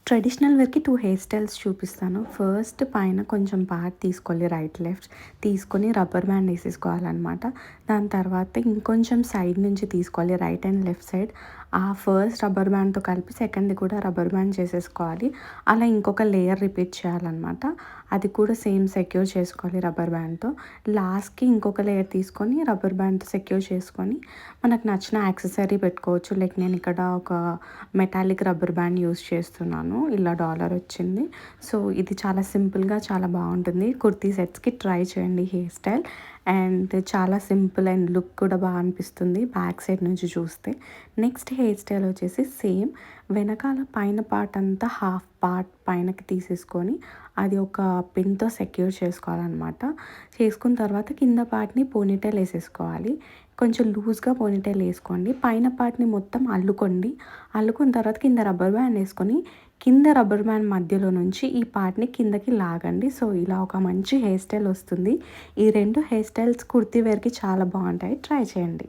Traditional వేర్‌కి 2 hair styles చూపిస్తాను. First పైన కొంచెం పార్ట్ తీసుకోవాలి రైట్, లెఫ్ట్ తీసుకొని రబ్బర్ బ్యాండ్ ఏసేసుకోవాలనమాట. దాని తర్వాత ఇంకొంచెం సైడ్ నుంచి తీసుకోవాలి రైట్ అండ్ లెఫ్ట్ సైడ్. ఆ ఫస్ట్ రబ్బర్ బ్యాండ్‌తో కలిపి సెకండ్‌ది కూడా రబ్బర్ బ్యాండ్ చేసేసుకోవాలి. అలా ఇంకొక లేయర్ రిపీట్ చేయాలనమాట. అది కూడా సేమ్ సెక్యూర్ చేసుకోవాలి రబ్బర్ బ్యాండ్‌తో. లాస్ట్‌కి ఇంకొక లేయర్ తీసుకొని రబ్బర్ బ్యాండ్‌తో సెక్యూర్ చేసుకొని మనకు నచ్చిన యాక్సెసరీ పెట్టుకోవచ్చు. లైక్ నేను ఇక్కడ ఒక మెటాలిక్ రబ్బర్ బ్యాండ్ యూజ్ చేస్తున్నాను. ఇలా డాలర్ వచ్చింది. సో ఇది చాలా సింపుల్‌గా చాలా బాగుంటుంది. కుర్తీ సెట్స్‌కి ట్రై చేయండి హెయిర్ స్టైల్. అండ్ చాలా సింపుల్ అండ్ లుక్ కూడా బాగా అనిపిస్తుంది బ్యాక్ సైడ్ నుంచి చూస్తే. నెక్స్ట్ హెయిర్ స్టైల్ వచ్చేసి సేమ్ వెనకాల పైన పార్ట్ అంతా హాఫ్ పార్ట్ పైనకి తీసేసుకొని అది ఒక పిన్‌తో సెక్యూర్ చేసుకోవాలనమాట. చేసుకున్న తర్వాత కింద పార్ట్‌ని పోనీటైల్ ఏసేసుకోవాలి. కొంచెం లూజ్‌గా పోనీటైల్ ఏసుకోండి. పైన పార్ట్‌ని మొత్తం అల్లుకోండి. అల్లుకున్న తర్వాత కింద రబ్బర్ బ్యాండ్ ఏసుకొని కింద రబ్బర్ బ్యాండ్ మధ్యలో నుంచి ఈ పార్ట్‌ని కిందకి లాగండి. సో ఇలా ఒక మంచి హెయిర్ స్టైల్ వస్తుంది. ఈ 2 హెయిర్ స్టైల్స్ కుర్తీ వేర్‌కి చాలా బాగుంటాయి. ట్రై చేయండి.